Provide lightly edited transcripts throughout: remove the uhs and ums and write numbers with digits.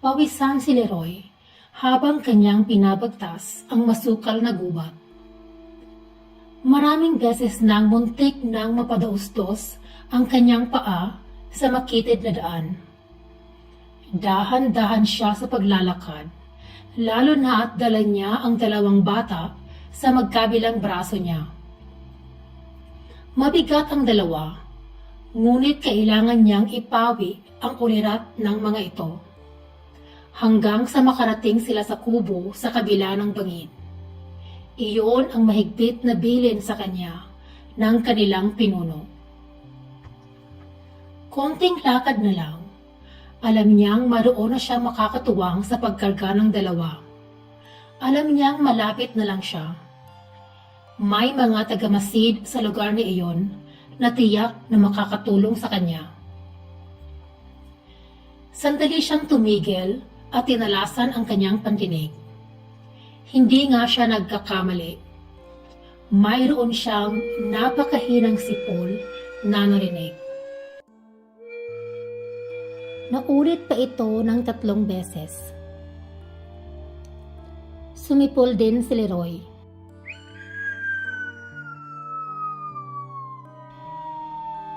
Pawisan si Leroy habang kanyang pinabagtas ang masukal na gubat. Maraming beses nang muntik nang mapadaustos ang kanyang paa sa makitid na daan. Dahan-dahan siya sa paglalakad, lalo na at dala niya ang dalawang bata sa magkabilang braso niya. Mabigat ang dalawa, ngunit kailangan niyang ipawi ang ulirat ng mga ito hanggang sa makarating sila sa kubo sa kabila ng bangin. Iyon ang mahigpit na bilin sa kanya ng kanilang pinuno. Konting lakad na lang, alam niyang maroon na siya makakatuwang sa pagkarga ng dalawa. Alam niyang malapit na lang siya. May mga tagamasid sa lugar ni iyon na tiyak na makakatulong sa kanya. Sandali siyang tumigil at tinalasan ang kanyang pandinig. Hindi nga siya nagkakamali. Mayroon siyang napakahinang sipol na narinig. Naulit pa ito ng 3 beses. Sumipol din si Leroy.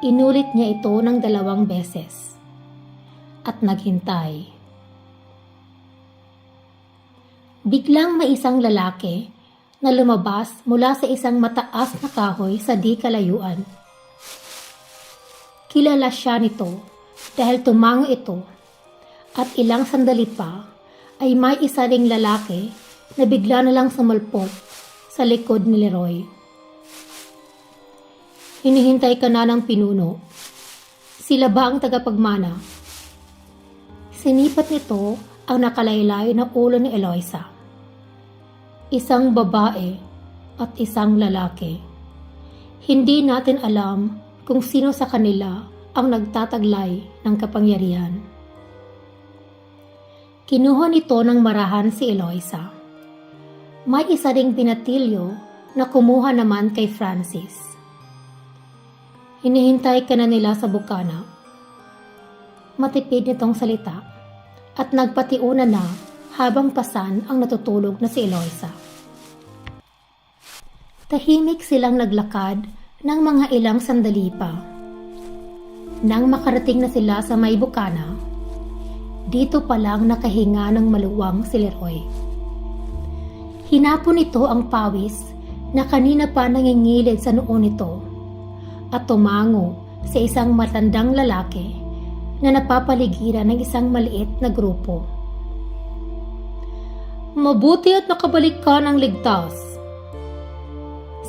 Inulit niya ito ng 2 beses at naghintay. Biglang may isang lalaki na lumabas mula sa isang mataas na kahoy sa di kalayuan. Kilala siya nito dahil tumango ito at ilang sandali pa ay may isa ding lalaki na bigla na lang sumalpok sa likod ni Leroy. Hinihintay ka na ng pinuno. Sila ba ang tagapagmana? Sinipat nito ang nakalaylay na ulo ni Eloisa. Isang babae at isang lalaki. Hindi natin alam kung sino sa kanila ang nagtataglay ng kapangyarihan. Kinuha nito ng marahan si Eloisa. May isa ding pinatilyo na kumuha naman kay Francis. Hinihintay ka na nila sa bukana. Matipid nitong salita at nagpatiuna na habang pasan ang natutulog na si Eloisa. Tahimik silang naglakad ng mga ilang sandali pa. Nang makarating na sila sa may bukana, dito pa lang nakahinga ng maluwang si Leroy. Hinapon ito ang pawis na kanina pa nangingilid sa noo nito at tumango sa isang matandang lalaki na napapaligiran ng isang maliit na grupo. Mabuti at nakabalik ka ng ligtas,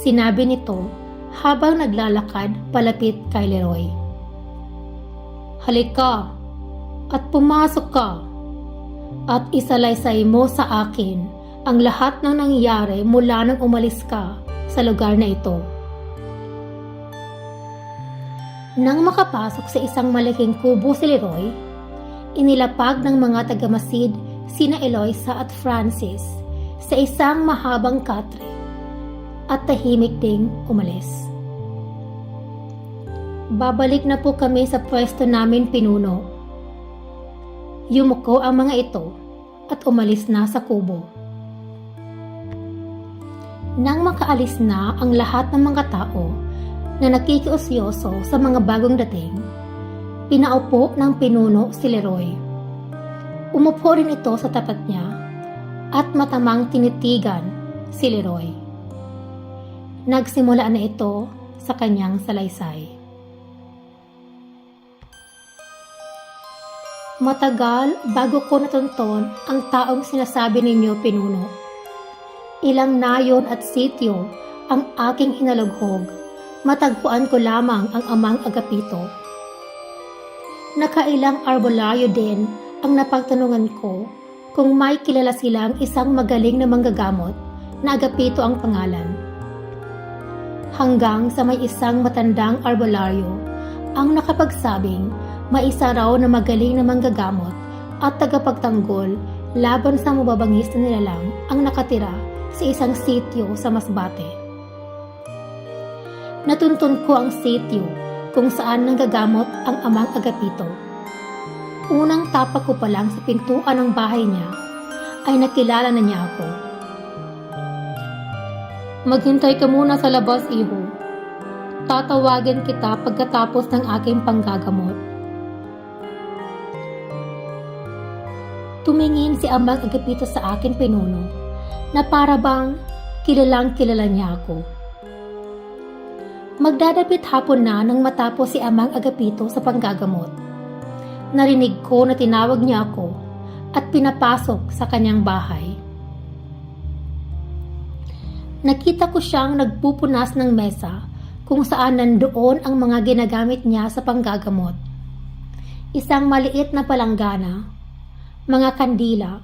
sinabi nito habang naglalakad palapit kay Leroy. Halika at pumasok ka at isalaysay mo sa akin ang lahat ng nangyari mula nang umalis ka sa lugar na ito. Nang makapasok sa isang malaking kubo si Leroy, inilapag ng mga tagamasid sina Eloisa at Francis sa isang mahabang katre at tahimik ding umalis. Babalik na po kami sa pwesto namin, pinuno. Yumuko ang mga ito at umalis na sa kubo. Nang makaalis na ang lahat ng mga tao na nakikiusyoso sa mga bagong dating, pinaupo ng pinuno si Leroy. Umupo rin ito sa tapat niya at matamang tinitigan si Leroy. Nagsimula na ito sa kanyang salaysay. Matagal bago ko natunton ang taong sinasabi ninyo, pinuno. Ilang nayon at sityo ang aking hinalughog, matagpuan ko lamang ang amang Agapito. Nakailang arbolaryo din ang napagtanungan ko kung may kilala silang isang magaling na manggagamot na Agapito ang pangalan. Hanggang sa may isang matandang arbolaryo ang nakapagsabing may isa raw na magaling na manggagamot at tagapagtanggol laban sa mababangis na nilalang ang nakatira sa isang sityo sa Masbate. Natuntun ko ang sityo kung saan nanggagamot ang amang Agapito. Unang tapak ko pa lang sa pintuan ng bahay niya ay nakilala na niya ako. Maghintay ka muna sa labas, iho. Tatawagin kita pagkatapos ng aking panggagamot. Tumingin si Amang Agapito sa akin pinuno na para bang kilalang kilala niya ako. Magdadapit hapon na nang matapos si Amang Agapito sa panggagamot. Narinig ko na tinawag niya ako at pinapasok sa kanyang bahay. Nakita ko siyang nagpupunas ng mesa kung saan nandoon ang mga ginagamit niya sa panggagamot. Isang maliit na palanggana, mga kandila,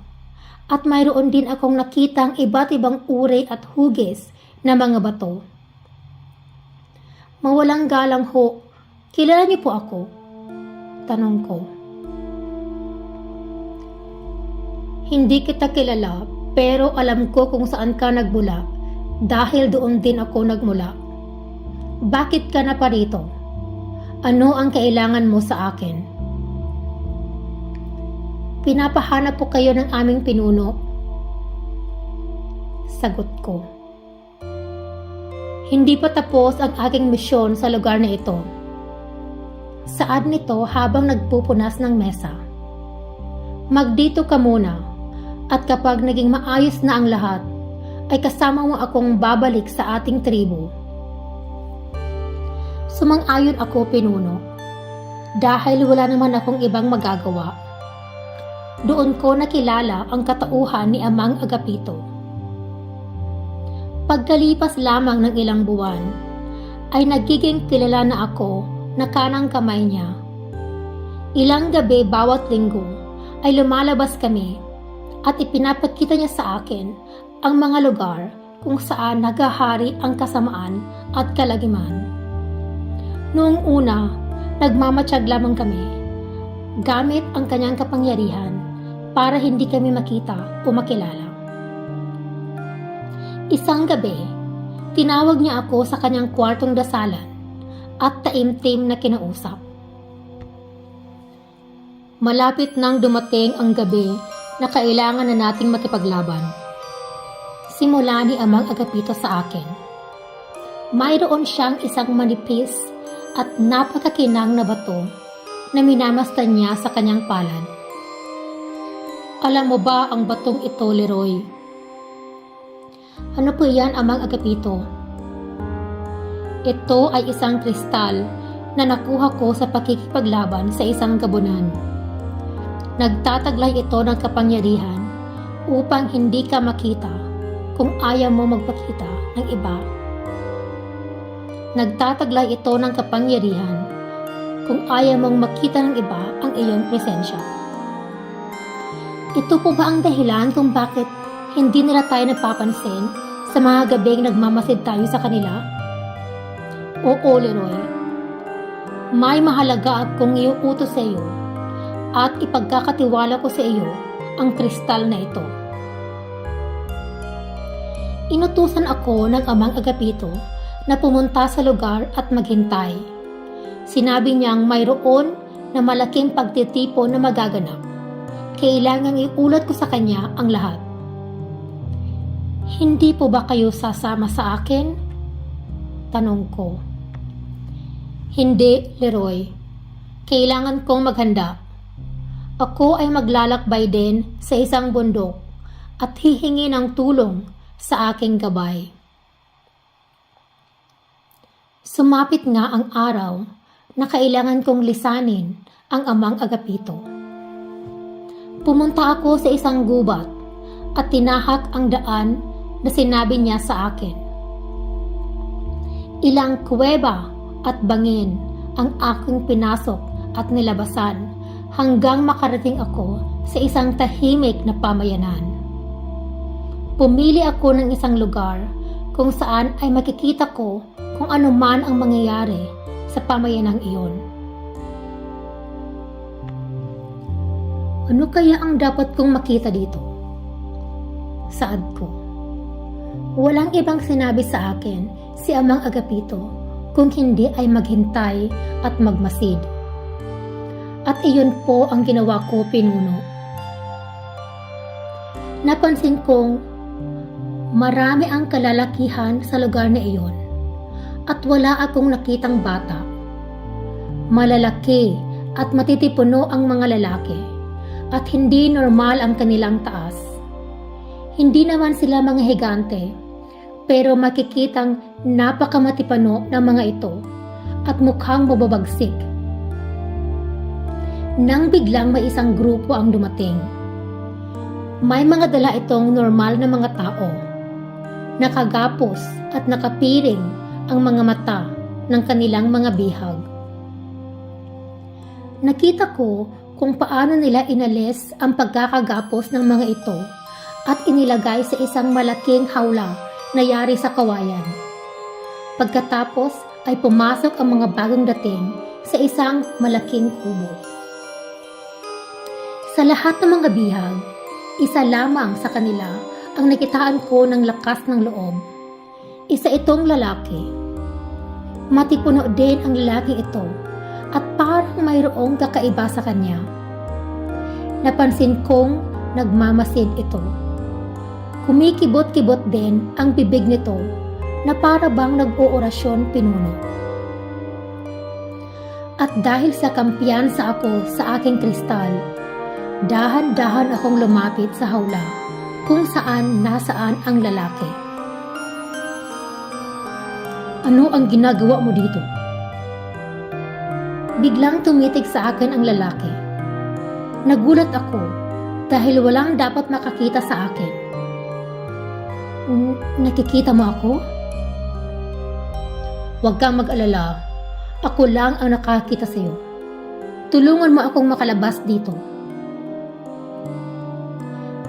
at mayroon din akong nakitang iba't ibang uri at hugis na mga bato. Mawalang galang ho, kilala niyo po ako? Tanong ko. Hindi kita kilala, pero alam ko kung saan ka nagmula dahil doon din ako nagmula. Bakit ka na parito? Ano ang kailangan mo sa akin? Pinapahanap po kayo ng aming pinuno. Sagot ko. Hindi pa tapos ang aking misyon sa lugar na ito. Saad nito habang nagpupunas ng mesa. Magdito ka muna at kapag naging maayos na ang lahat, ay kasama mo akong babalik sa ating tribo. Sumang-ayon ako, pinuno, dahil wala naman akong ibang magagawa. Doon ko nakilala ang katauhan ni Amang Agapito. Pagkalipas lamang ng ilang buwan, ay nagiging kilala na ako na kanang kamay niya. Ilang gabi bawat linggo ay lumalabas kami at ipinapakita niya sa akin ang mga lugar kung saan naghahari ang kasamaan at kalagiman. Noong una, nagmamatsyag lamang kami, gamit ang kanyang kapangyarihan para hindi kami makita o makilala. Isang gabi, tinawag niya ako sa kanyang kwartong dasalan at taimtim na kinausap. Malapit nang dumating ang gabi na kailangan na nating makipaglaban. Simula ni Amang Agapito sa akin. Mayroon siyang isang manipis at napakakinang na bato na minamastan niya sa kanyang palad. Alam mo ba ang batong ito, Leroy? Ano po yan, Amang Agapito? Ito ay isang kristal na nakuha ko sa pakikipaglaban sa isang gabunan. Nagtataglay ito ng kapangyarihan upang hindi ka makita kung ayaw mo magpakita ng iba. Nagtataglay ito ng kapangyarihan kung ayaw mong makita ng iba ang iyong presensya. Ito po ba ang dahilan kung bakit hindi nila tayo napapansin sa mga gabing nagmamasid tayo sa kanila? Oo, Leroy. May mahalaga akong iuutos sa iyo at ipagkakatiwala ko sa iyo ang kristal na ito. Inutusan ako ng Amang Agapito na pumunta sa lugar at maghintay. Sinabi niyang mayroon na malaking pagtitipon na magaganap. Kailangang iulat ko sa kanya ang lahat. Hindi po ba kayo sasama sa akin? Tanong ko. Hindi, Leroy. Kailangan kong maghanda. Ako ay maglalakbay din sa isang bundok at hihingi ng tulong sa aking gabay. Sumapit nga ang araw na kailangan kong lisanin ang Amang Agapito. Pumunta ako sa isang gubat at tinahak ang daan na sinabi niya sa akin. Ilang kuweba at bangin ang aking pinasok at nilabasan hanggang makarating ako sa isang tahimik na pamayanan. Pumili ako ng isang lugar kung saan ay makikita ko kung ano man ang mangyayari sa pamayanang iyon. Ano kaya ang dapat kong makita dito? Saad ko. Walang ibang sinabi sa akin si Amang Agapito kung hindi ay maghintay at magmasid. At iyon po ang ginawa ko, pinuno. Napansin kong marami ang kalalakihan sa lugar na iyon at wala akong nakitang bata. Malalaki at matitipuno ang mga lalaki at hindi normal ang kanilang taas. Hindi naman sila mga higante, pero makikitang napakamatipano ng mga ito at mukhang mababagsik. Nang biglang may isang grupo ang dumating. May mga dala itong normal na mga tao. Nakagapos at nakapiring ang mga mata ng kanilang mga bihag. Nakita ko kung paano nila inalis ang pagkakagapos ng mga ito at inilagay sa isang malaking hawla na yari sa kawayan. Pagkatapos ay pumasok ang mga bagong dating sa isang malaking kubo. Sa lahat ng mga bihag, isa lamang sa kanila ang nakitaan ko ng lakas ng loob. Isa itong lalaki. Matipuno din ang lalaking ito at parang mayroong kakaiba sa kanya. Napansin kong nagmamasid ito. Kumikibot-kibot din ang bibig nito na para bang nag-oorasyon, pinuno. At dahil sa kampiyansa ako sa aking kristal, dahan-dahan akong lumapit sa hawla kung saan nasaan ang lalaki. Ano ang ginagawa mo dito? Biglang tumitig sa akin ang lalaki. Nagulat ako dahil walang dapat makakita sa akin. Nakikita mo ako? Huwag kang mag-alala. Ako lang ang nakakita sa iyo. Tulungan mo akong makalabas dito.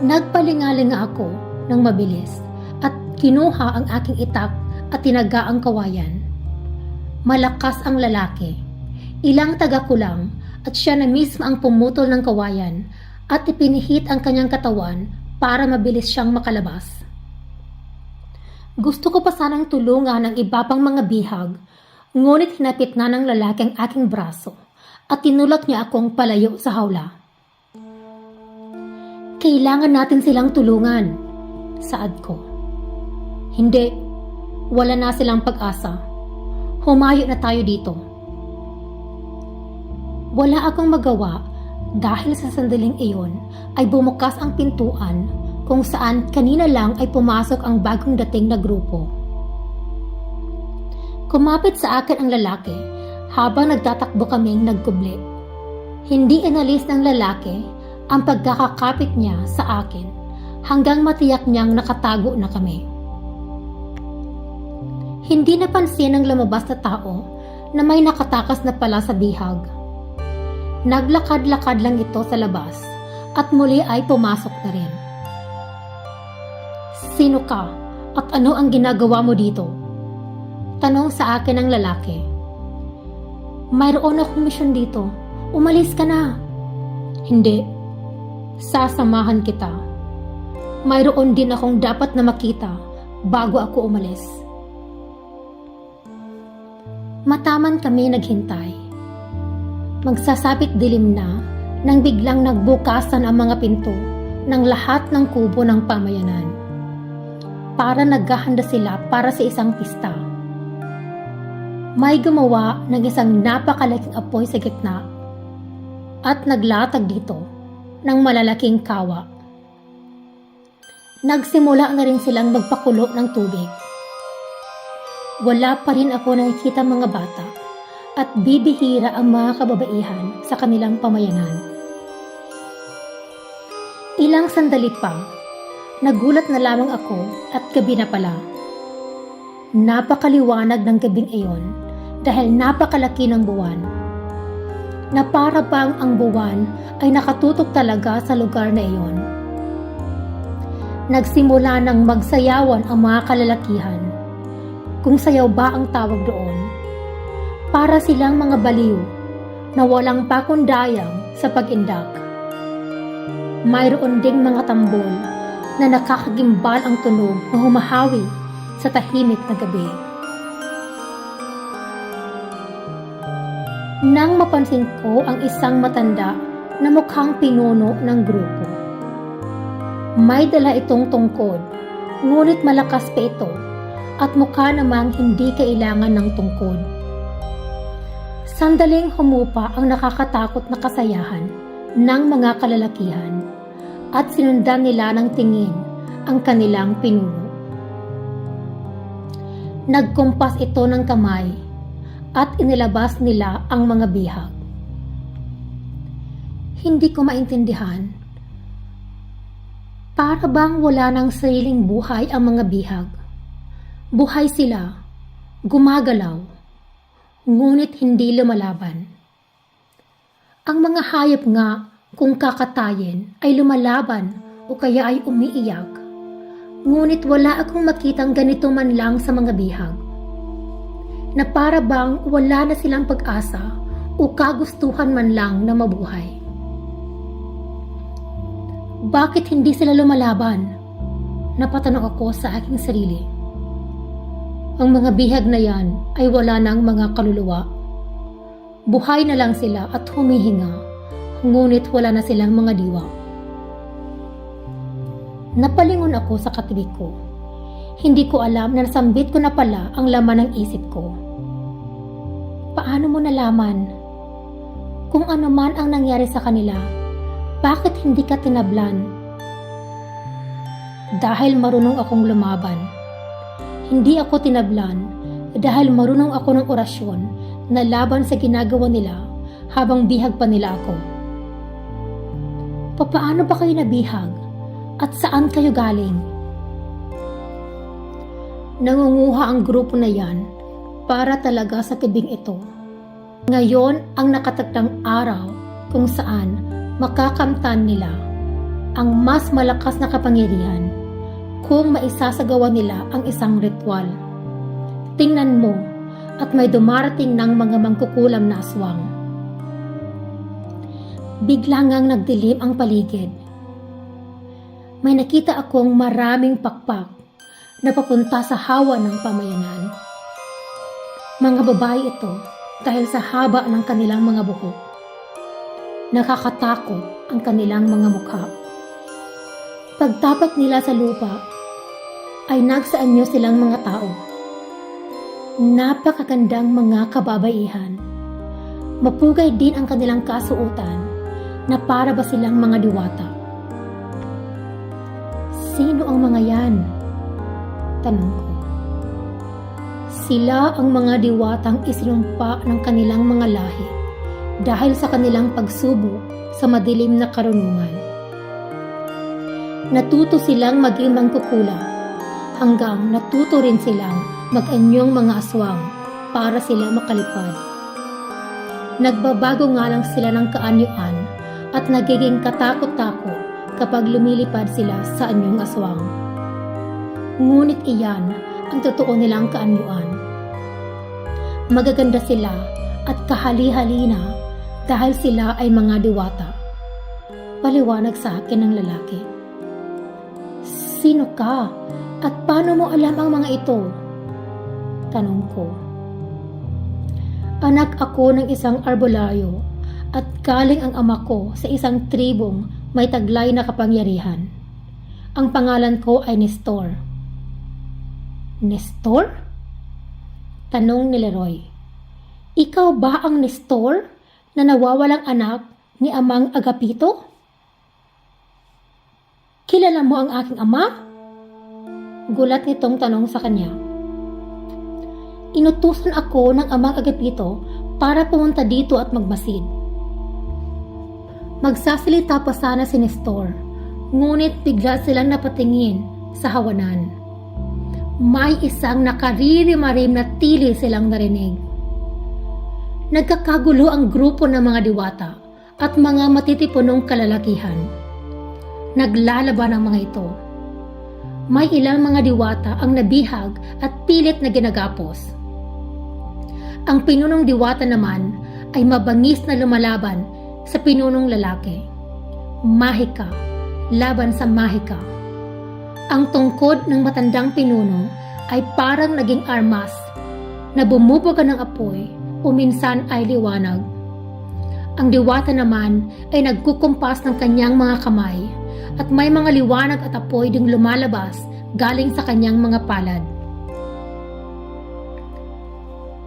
Nagpalingalinga ako ng mabilis at kinuha ang aking itak at tinaga ang kawayan. Malakas ang lalaki. Ilang taga ko lang at siya na mismo ang pumutol ng kawayan at ipinihit ang kanyang katawan para mabilis siyang makalabas. Gusto ko pa sanang tulungan ang iba pang mga bihag, ngunit hinapit na ng lalaki ang aking braso at tinulak niya akong palayo sa hawla. Kailangan natin silang tulungan, saad ko. Hindi, wala na silang pag-asa. Humayo na tayo dito. Wala akong magawa dahil sa sandaling iyon ay bumukas ang pintuan kung saan kanina lang ay pumasok ang bagong dating na grupo. Kumapit sa akin ang lalaki habang nagtatakbo kaming nagkubli. Hindi inalis ng lalaki ang pagkakakapit niya sa akin hanggang matiyak niyang nakatago na kami. Hindi napansin ng lumabas na tao na may nakatakas na pala sa bihag. Naglakad-lakad lang ito sa labas at muli ay pumasok na rin. Sino ka at ano ang ginagawa mo dito? Tanong sa akin ng lalaki. Mayroon akong misyon dito. Umalis ka na. Hindi. Sasamahan kita. Mayroon din akong dapat na makita bago ako umalis. Mataman kami naghintay. Magsasapit dilim na nang biglang nagbukasan ang mga pinto ng lahat ng kubo ng pamayanan. Para naghahanda sila para sa isang pista. May gumawa ng isang napakalaking apoy sa gitna at naglatag dito ng malalaking kawa. Nagsimula na rin silang magpakulo ng tubig. Wala pa rin ako nakikita mga bata at bibihira ang mga kababaihan sa kanilang pamayanan. Ilang sandali pa, nagulat na lamang ako at gabi na pala. Napakaliwanag ng gabing iyon dahil napakalaki ng buwan. Na para bang ang buwan ay nakatutok talaga sa lugar na iyon. Nagsimula ng magsayawan ang mga kalalakihan. Kung sayaw ba ang tawag doon, para silang mga baliw na walang pakundayang sa pag-indak. Mayroon ding mga tambol na nakakagimbal ang tunog na humahawi sa tahimik na gabi. Nang mapansin ko ang isang matanda na mukhang pinuno ng grupo. May dala itong tungkod, ngunit malakas pa ito at mukha namang hindi kailangan ng tungkod. Sandaling humupa ang nakakatakot na kasayahan ng mga kalalakihan at sinundan nila ng tingin ang kanilang pinuno. Nagkumpas ito ng kamay at inilabas nila ang mga bihag. Hindi ko maintindihan. Para bang wala ng sariling buhay ang mga bihag? Buhay sila, gumagalaw, ngunit hindi lumalaban. Ang mga hayop nga kung kakatayin ay lumalaban o kaya ay umiiyak, ngunit wala akong makitang ganito man lang sa mga bihag, na para bang wala na silang pag-asa o kagustuhan man lang na mabuhay. Bakit hindi sila lumalaban? Napatanong ako sa aking sarili. Ang mga bihag na yan ay wala ng mga kaluluwa. Buhay na lang sila at humihinga, ngunit wala na silang mga diwa. Napalingon ako sa katabi ko. Hindi ko alam na nasambit ko na pala ang laman ng isip ko. Paano mo nalaman? Kung ano man ang nangyari sa kanila, bakit hindi ka tinablan? Dahil marunong akong lumaban. Hindi ako tinablan dahil marunong ako ng orasyon na laban sa ginagawa nila habang bihag pa nila ako. Papaano ba kayo nabihag? At saan kayo galing? Nangunguha ang grupo na yan para talaga sa tubig ito. Ngayon ang nakatakdang araw kung saan makakamtan nila ang mas malakas na kapangyarihan kung maisasagawa nila ang isang ritual. Tingnan mo at may dumarating ng mga mangkukulam na aswang. Bigla ngang nagdilim ang paligid. May nakita akong maraming pakpak na papunta sa hawa ng pamayanan. Mga babae ito dahil sa haba ng kanilang mga buhok. Nakakatakot ang kanilang mga mukha. Pagtapak nila sa lupa, ay nagsaanyo silang mga tao. Napakagandang mga kababaihan. Mapugay din ang kanilang kasuotan na para ba silang mga diwata. Sino ang mga yan? Tanong ko. Sila ang mga diwatang isinumpa ng kanilang mga lahi dahil sa kanilang pagsubok sa madilim na karunungan. Natuto silang maging mangkukulam hanggang natuto rin silang mag-anyong mga aswang para sila makalipad. Nagbabago nga lang sila ng kaanyuan at nagiging katakot-takot kapag lumilipad sila sa anyong aswang. Ngunit iyan ang totoo nilang kaanyuan. Magaganda sila at kahali-halina dahil sila ay mga diwata. Paliwanag sa akin ng lalaki. Sino ka? At paano mo alam ang mga ito? Tanong ko. Anak ako ng isang arbolaryo at galing ang ama ko sa isang tribong may taglay na kapangyarihan. Ang pangalan ko ay Nestor. Nestor? Tanong ni Leroy. Ikaw ba ang Nestor na nawawalang anak ni Amang Agapito? Kilala mo ang aking ama? Gulat nitong tanong sa kanya. Inutusan ako ng Amang Agapito para pumunta dito at magmasid. Magsasalita pa sana si Nestor, ngunit bigla silang napatingin sa hawanan. May isang nakaririmarim na tili silang narinig. Nagkakagulo ang grupo ng mga diwata at mga matitipunong kalalakihan. Naglalaban ang mga ito. May ilang mga diwata ang nabihag at pilit na ginagapos. Ang pinunong diwata naman ay mabangis na lumalaban sa pinunong lalaki. Mahika, laban sa mahika. Ang tungkod ng matandang pinuno ay parang naging armas na bumubuga ng apoy o minsan ay liwanag. Ang diwata naman ay nagkukumpas ng kanyang mga kamay at may mga liwanag at apoy ding lumalabas galing sa kanyang mga palad.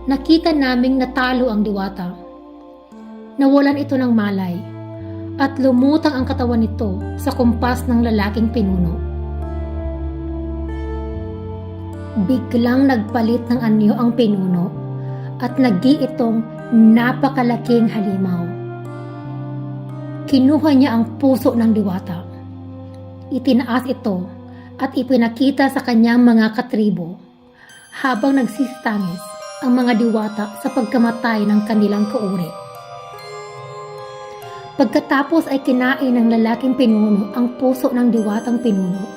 Nakita naming natalo ang diwata. Nawalan ito ng malay at lumutang ang katawan nito sa kumpas ng lalaking pinuno. Biglang nagpalit ng anyo ang pinuno at nagdi itong napakalaking halimaw. Kinuha niya ang puso ng diwata. Itinaas ito at ipinakita sa kanyang mga katribo habang nagsisitamis ang mga diwata sa pagkamatay ng kanilang kauri. Pagkatapos ay kinain ng lalaking pinuno ang puso ng diwatang pinuno.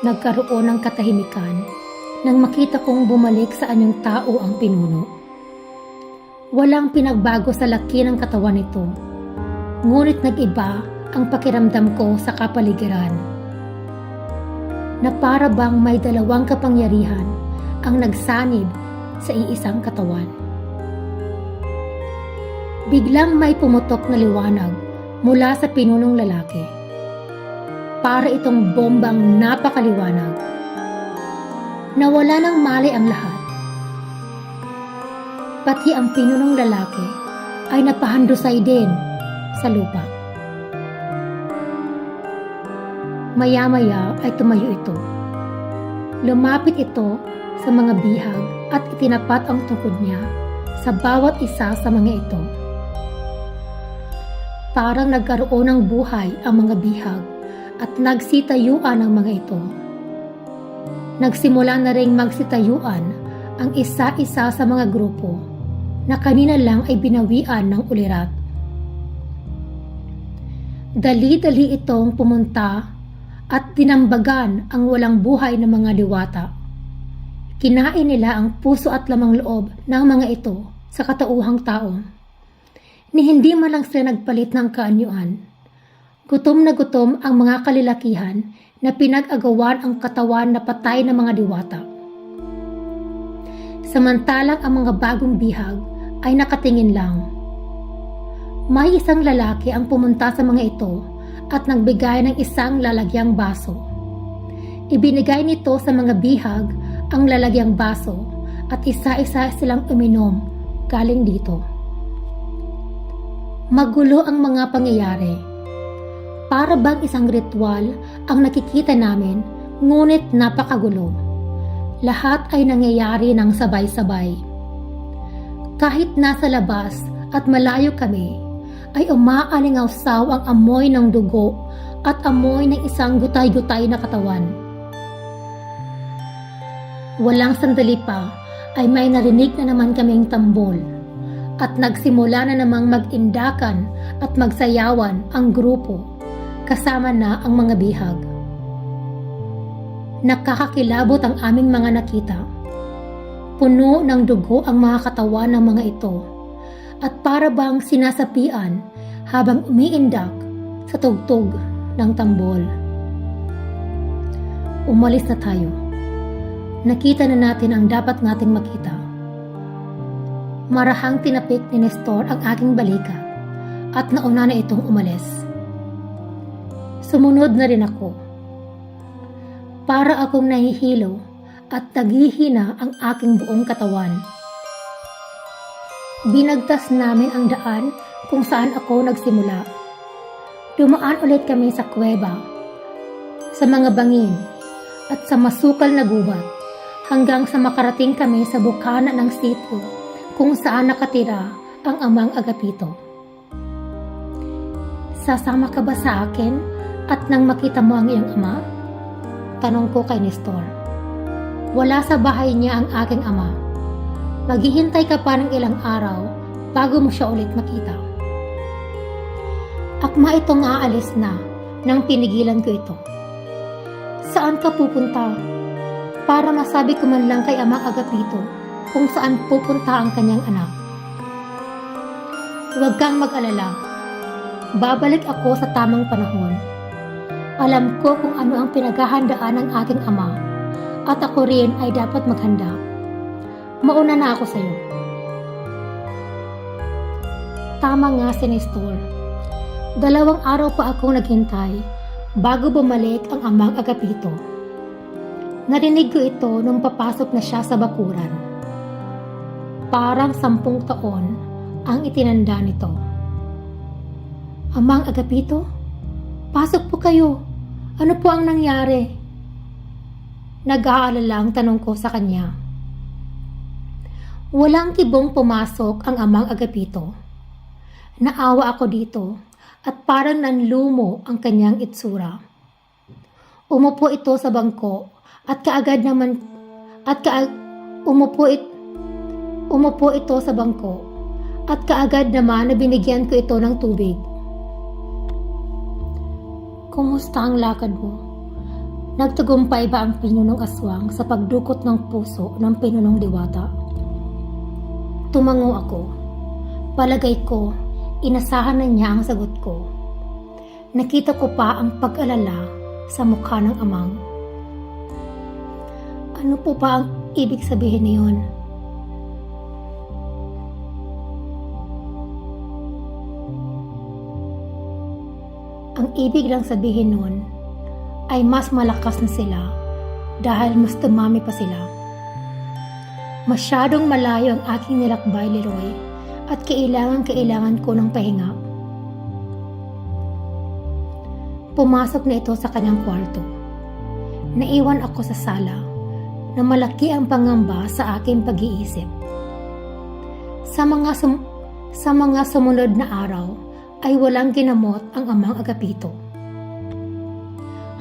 Nagkaroon ng katahimikan nang makita kong bumalik sa anyong tao ang pinuno. Walang pinagbago sa laki ng katawan nito, ngunit nag-iba ang pakiramdam ko sa kapaligiran. Na para bang may dalawang kapangyarihan ang nagsanib sa iisang katawan. Biglang may pumutok na liwanag mula sa pinunong lalaki. Para itong bombang napakaliwanag. Nawala ng malay ang lahat. Pati ang pinunong lalaki ay napahandusay din sa lupa. Maya-maya ay tumayo ito. Lumapit ito sa mga bihag at itinapat ang tungkod niya sa bawat isa sa mga ito. Parang nagkaroon ng buhay ang mga bihag at nagsitayuan ang mga ito. Nagsimula na ring magsitayuan ang isa-isa sa mga grupo na kanina lang ay binawian ng ulirat. Dali-dali itong pumunta at dinambagan ang walang buhay na mga diwata. Kinain nila ang puso at lamang loob ng mga ito sa katauhang tao. Ni hindi man lang sila nagpalit ng kaanyuan. Gutom na gutom ang mga kalalakihan na pinag-agawan ang katawan na patay ng mga diwata. Samantalang ang mga bagong bihag ay nakatingin lang. May isang lalaki ang pumunta sa mga ito at nagbigay ng isang lalagyang baso. Ibinigay nito sa mga bihag ang lalagyang baso at isa-isa silang uminom galing dito. Magulo ang mga pangyayari. Para bang isang ritual ang nakikita namin, ngunit napakagulo. Lahat ay nangyayari ng sabay-sabay. Kahit nasa labas at malayo kami, ay umaalingaw-saw ang amoy ng dugo at amoy ng isang gutay-gutay na katawan. Walang sandali pa ay may narinig na naman kaming tambol at nagsimula na namang mag-indakan at magsayawan ang grupo kasama na ang mga bihag. Nakakakilabot ang aming mga nakita. Puno ng dugo ang mga katawan ng mga ito at para bang sinasapian habang umiindak sa tugtog ng tambol. Umalis na tayo. Nakita na natin ang dapat nating makita. Marahang tinapik ni Nestor ang aking balikat at nauna na itong umalis. Sumunod na rin ako. Para akong nahihilo at naghihina ang aking buong katawan. Binagtas namin ang daan kung saan ako nagsimula. Dumaan ulit kami sa kuweba, sa mga bangin, at sa masukal na gubat hanggang sa makarating kami sa bukana ng sitio kung saan nakatira ang amang Agapito. Sasama ka ba sa akin at nang makita mo ang iyong ama? Tanong ko kay Nestor. Wala sa bahay niya ang aking ama. Maghihintay ka pa ng ilang araw bago mo siya ulit makita. Akma itong aalis na nang pinigilan ko ito. Saan ka pupunta? Para masabi ko man lang kay Amang Agapito kung saan pupunta ang kanyang anak. Huwag kang mag-alala. Babalik ako sa tamang panahon. Alam ko kung ano ang pinaghahandaan ng aking ama at ako rin ay dapat maghanda. Mauna na ako sa iyo. Tama nga si Nestor. 2 araw pa akong naghintay bago bumalik ang amang Agapito. Narinig ko ito nung papasok na siya sa bakuran. Parang 10 taon ang itinanda nito. Amang Agapito, pasok po kayo. Ano po ang nangyari? Nag-aalala ang tanong ko sa kanya. Walang kibong pumasok ang amang Agapito. Naawa ako dito at parang nanlumo ang kanyang itsura. Umupo ito sa bangko at umupo ito sa bangko at kaagad naman na binigyan ko ito ng tubig. Kumusta ang lakad mo? Nagtagumpay ba ang pinunong aswang sa pagdukot ng puso ng pinunong diwata? Tumango ako. Palagay ko, inasahan na niya ang sagot ko. Nakita ko pa ang pag-alala sa mukha ng amang. Ano po ba ang ibig sabihin niyon? Ang ibig lang sabihin nun ay mas malakas na sila dahil mas dumami pa sila. Masyadong malayo ang aking nilakbay, Leroy, at kailangan ko ng pahinga. Pumasok na ito sa kanyang kwarto. Naiwan ako sa sala na malaki ang pangamba sa aking pag-iisip. Sa mga sumunod na araw ay walang ginamot ang amang Agapito.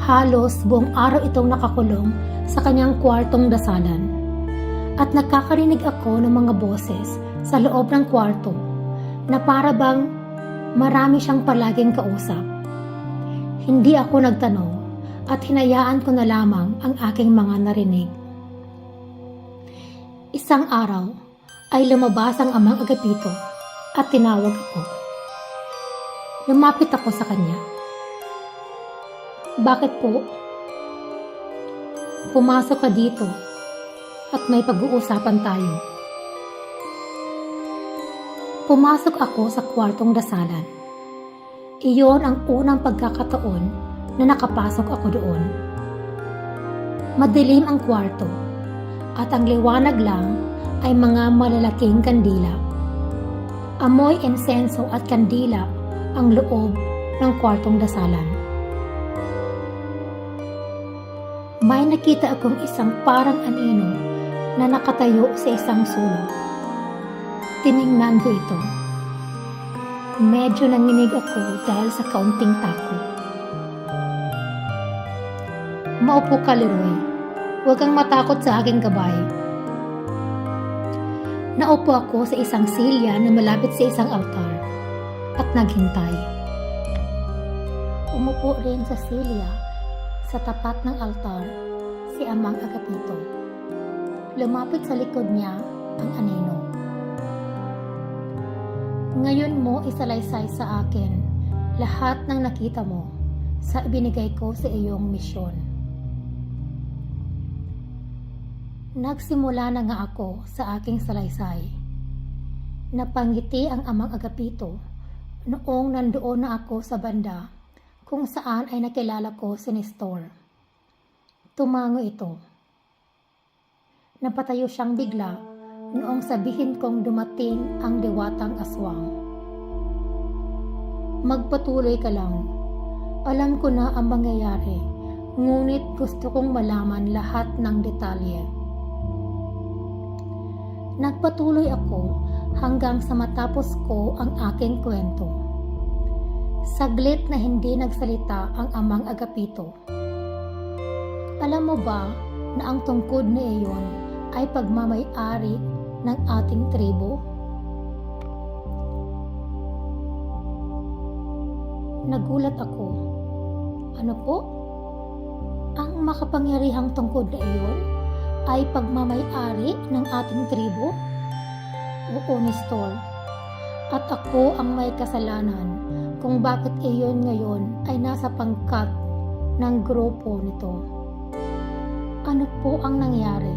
Halos buong araw itong nakakulong sa kanyang kwartong dasalan at nakakarinig ako ng mga boses sa loob ng kwarto na para bang marami siyang palaging kausap. Hindi ako nagtanong at hinayaan ko na lamang ang aking mga narinig. Isang araw ay lumabas ang amang Agapito at tinawag ako. Lumapit ako sa kanya. Bakit po? Pumasok ka dito at may pag-uusapan tayo. Pumasok ako sa kwartong dasalan. Iyon ang unang pagkakataon na nakapasok ako doon. Madilim ang kwarto at ang liwanag lang ay mga malalaking kandila. Amoy insenso at kandila ang loob ng kwartong dasalan. May nakita akong isang parang anino na nakatayo sa isang sulok. Tiningnan ko ito. Medyo nanginig ako dahil sa kaunting takot. Maupo ka, Leroy. Huwag kang matakot sa aking gabay. Naupo ako sa isang silya na malapit sa isang altar at naghintay. Umupo rin sa silya sa tapat ng altar si amang Agapito. Lumapit sa likod niya ang anino. Ngayon mo isalaysay sa akin lahat ng nakita mo sa ibinigay ko sa iyong misyon. Nagsimula na nga ako sa aking salaysay. Napangiti ang amang Agapito noong nandoon na ako sa banda kung saan ay nakilala ko si Nestor. Tumango ito. Napatayo siyang bigla noong sabihin kong dumating ang diwatang aswang. Magpatuloy ka lang. Alam ko na ang mangyayari, ngunit gusto kong malaman lahat ng detalye. Nagpatuloy ako hanggang sa matapos ko ang aking kwento. Saglit na hindi nagsalita ang amang Agapito. Alam mo ba na ang tungkod na iyon ay pagmamay-ari ng ating tribo? Nagulat ako. Ano po? Ang makapangyarihang tungkod na iyon ay pagmamay-ari ng ating tribo? Oo, Nestor. At ako ang may kasalanan kung bakit iyon ngayon ay nasa pangkat ng grupo nito. Ano po ang nangyari?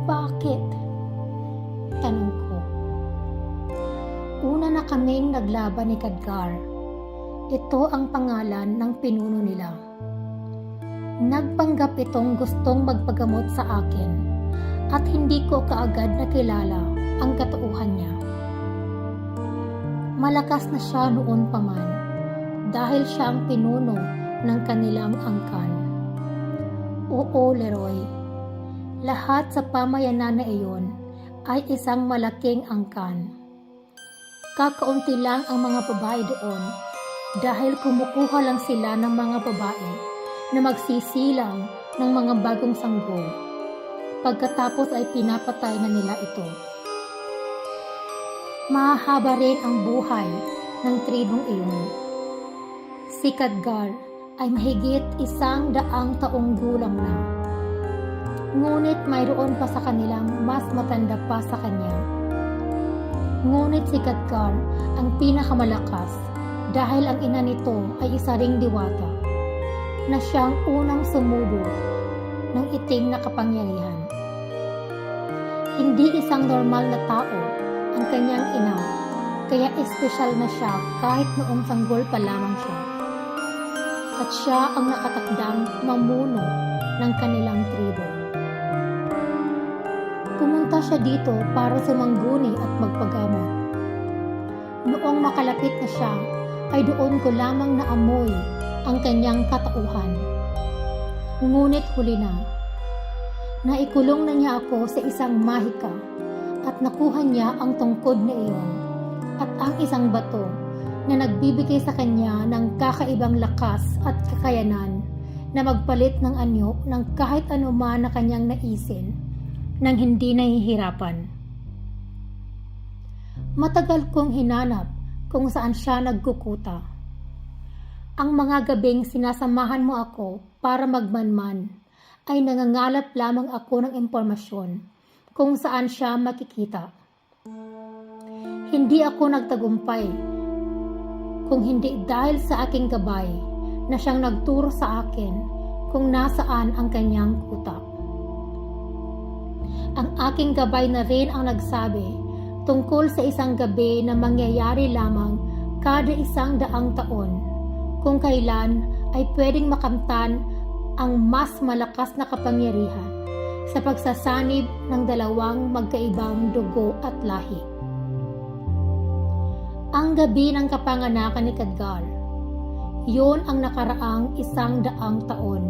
Bakit? Tanong ko. Una na kaming naglaban ni Khadgar. Ito ang pangalan ng pinuno nila. Nagpanggap itong gustong magpagamot sa akin at hindi ko kaagad nakilala ang katauhan niya. Malakas na siya noon pa man dahil siya ang pinuno ng kanilang angkan. Oo, Leroy, lahat sa pamayanan na iyon ay isang malaking angkan. Kakaunti lang ang mga babae doon dahil kumukuha lang sila ng mga babae na magsisilang ng mga bagong sanggol. Pagkatapos ay pinapatay na nila ito. Mahahaba rin ang buhay ng tribong iyon. Si Khadgar ay mahigit 100 taong gulang na. Ngunit mayroon pa sa kanilang mas matanda pa sa kanya. Ngunit si Khadgar ang pinakamalakas dahil ang ina nito ay isa ring diwata na siyang unang sumubo ng itim na kapangyarihan. Hindi isang normal na tao ang kanyang ina, kaya espesyal na siya kahit noong sanggol pa lamang siya. At siya ang nakatakdang mamuno ng kanilang tribo. Pumunta siya dito para sumangguni at magpagamot. Noong makalapit na siya, ay doon ko lamang naamoy ang kanyang katauhan. Ngunit huli na. Naikulong na niya ako sa isang mahika at nakuha niya ang tungkod na iyon at ang isang bato na nagbibigay sa kanya ng kakaibang lakas at kakayanan na magpalit ng anyo ng kahit anuman na kanyang naisin nang hindi nahihirapan. Matagal kong hinanap kung saan siya nagkukuta. Ang mga gabing sinasamahan mo ako para magmanman ay nangangalap lamang ako ng impormasyon kung saan siya makikita. Hindi ako nagtagumpay kung hindi dahil sa aking gabay na siyang nagturo sa akin kung nasaan ang kanyang kuta. Ang aking gabay na rin ang nagsabi tungkol sa isang gabi na mangyayari lamang kada 100 taon, kung kailan ay pwedeng makamtan ang mas malakas na kapangyarihan sa pagsasanib ng dalawang magkaibang dugo at lahi. Ang gabi ng kapanganakan ni Khadgar, yun ang nakaraang 100 taon.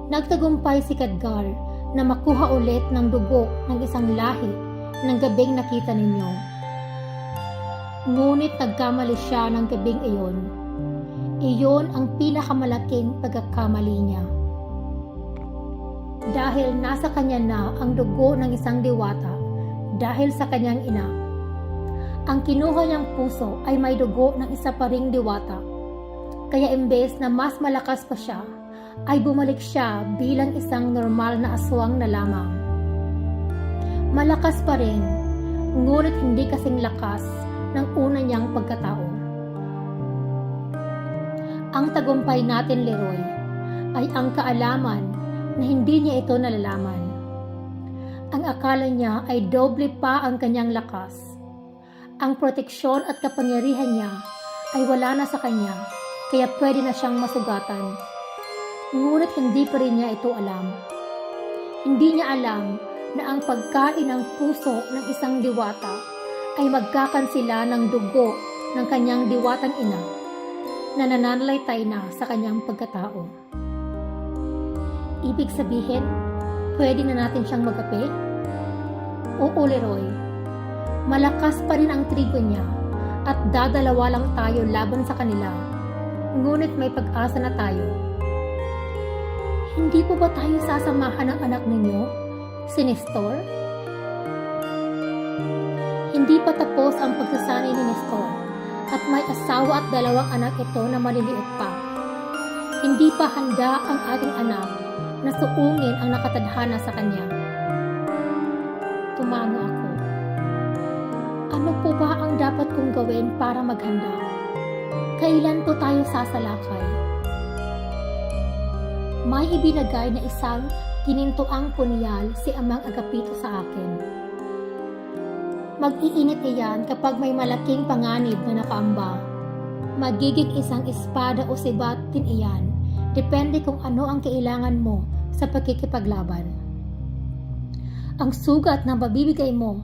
Nagtagumpay si Khadgar na makuha ulit ng dugo ng isang lahi ng gabing nakita ninyo. Ngunit nagkamali siya ng gabing iyon. Iyon ang pinakamalaking pagkakamali niya. Dahil nasa kanya na ang dugo ng isang diwata dahil sa kanyang ina. Ang kinuha niyang puso ay may dugo ng isa pa ring diwata. Kaya imbes na mas malakas pa siya, ay bumalik siya bilang isang normal na aswang na lamang. Malakas pa rin, ngunit hindi kasing lakas ng una niyang pagkatao. Ang tagumpay natin, Leroy, ay ang kaalaman na hindi niya ito nalalaman. Ang akala niya ay doble pa ang kanyang lakas. Ang proteksyon at kapangyarihan niya ay wala na sa kanya, kaya pwede na siyang masugatan. Ngunit hindi pa rin niya ito alam. Hindi niya alam na ang pagkain ng puso ng isang diwata ay magkakansila ng dugo ng kanyang diwatang ina na nananalaytay na sa kanyang pagkatao. Ibig sabihin, pwede na natin siyang magapi? Oo, Leroy. Malakas pa rin ang trigo niya at dadalawa lang tayo laban sa kanila. Ngunit may pag-asa na tayo. Hindi po ba tayo sasamahan ng anak ninyo, si Nestor? Hindi pa tapos ang pagsasanay ni Nestor at may asawa at 2 anak ito na maliliit pa. Hindi pa handa ang ating anak na suungin ang nakatadhana sa kanya. Tumango ako. Ano po ba ang dapat kong gawin para maghanda? Kailan po tayo sasalakay? May ibinagay na isang kinintuang punyal si Amang Agapito sa akin. Mag-iinit iyan kapag may malaking panganib na nakaamba. Magiging isang espada o sibat din iyan, depende kung ano ang kailangan mo sa pagkikipaglaban. Ang sugat na mabibigay mo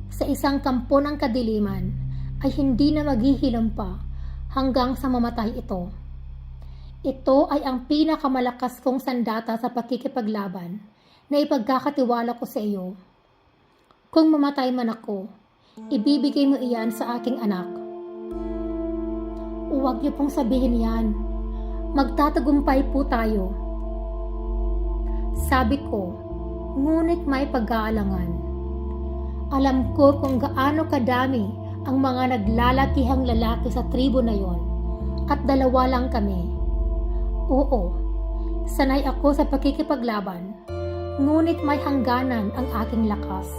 sa isang kampo ng kadiliman ay hindi na maghihilom pa hanggang sa mamatay ito. Ito ay ang pinakamalakas kong sandata sa pagkikipaglaban na ipagkakatiwala ko sa iyo. Kung mamatay man ako, ibibigay mo iyan sa aking anak. Huwag niyo pong sabihin yan. Magtatagumpay po tayo. Sabi ko, ngunit may pag-aalangan. Alam ko kung gaano kadami ang mga naglalakihang lalaki sa tribo na yon, at 2 lang kami. Oo, sanay ako sa pakikipaglaban, ngunit may hangganan ang aking lakas.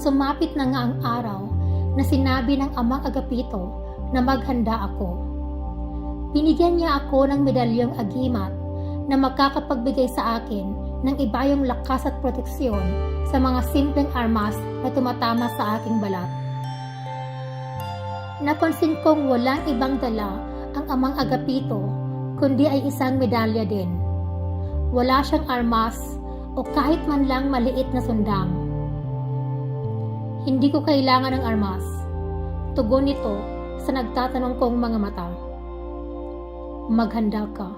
Sumapit na nga ang araw na sinabi ng amang Agapito na maghanda ako. Binigyan niya ako ng medalyong agimat na makakapagbigay sa akin ng ibayong lakas at proteksyon sa mga simpleng armas na tumatama sa aking balat. Napansin kong walang ibang dala ang amang Agapito kundi ay isang medalya din. Wala siyang armas o kahit man lang maliit na sundang. Hindi ko kailangan ng armas. Tugon nito sa nagtatanong kong mga mata. Maghanda ka.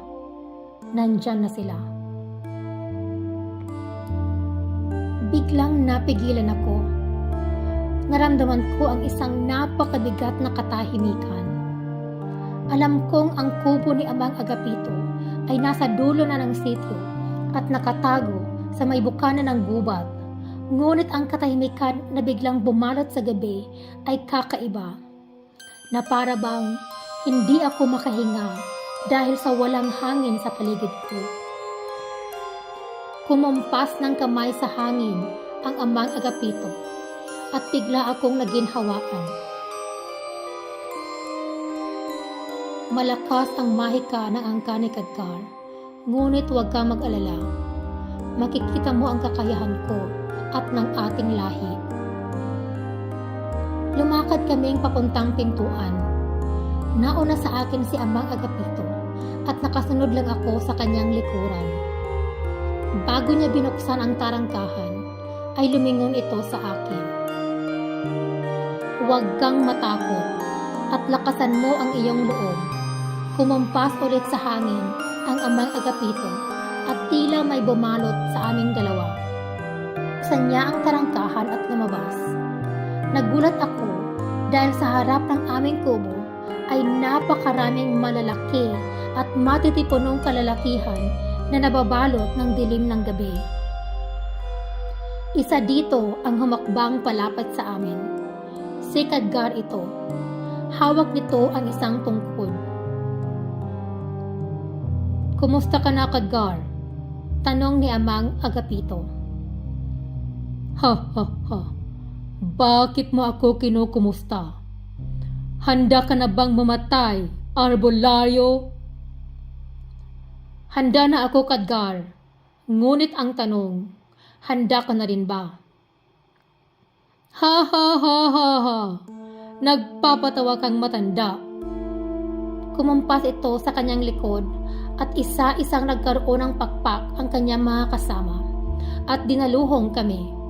Nandyan na sila. Biglang napigilan ako. Naramdaman ko ang isang napakabigat na katahimikan. Alam kong ang kubo ni Amang Agapito ay nasa dulo na ng sitio at nakatago sa may bukana ng gubat. Ngunit ang katahimikan na biglang bumalot sa gabi ay kakaiba, na para bang hindi ako makahinga dahil sa walang hangin sa paligid ko. Kumampas ng kamay sa hangin ang Amang Agapito at bigla akong naginhawakan. Malakas ang mahika ng angka ni Khadgar, ngunit huwag kang mag-alala. Makikita mo ang kakayahan ko at ng ating lahi. Lumakad kaming papuntang pintuan. Nauna sa akin si Amang Agapito at nakasunod lang ako sa kanyang likuran. Bago niya binuksan ang tarangkahan, ay lumingon ito sa akin. Huwag kang matakot at lakasan mo ang iyong loob. Kumampas ulit sa hangin ang Amang Agapito at tila may bumalot sa aming dalawa. Buksan niya ang tarangkahan at lumabas. Nagulat ako dahil sa harap ng aming kubo ay napakaraming malalaki at matitipunong kalalakihan na nababalot ng dilim ng gabi. Isa dito ang humakbang palapit sa amin. Si Khadgar ito. Hawak nito ang isang tungkod. Kumusta ka na, Khadgar? Tanong ni Amang Agapito. Ha ha ha. Bakit mo ako kinukumusta? Handa ka na bang mamatay, Arbolaryo? Handa na ako, Khadgar. Ngunit ang tanong, handa ka na rin ba? Ha ha ha ha ha. Nagpapatawa kang matanda. Kumampas ito sa kanyang likod at isa-isang nagkaroon ng pakpak ang kanyang mga kasama at dinaluhong kami.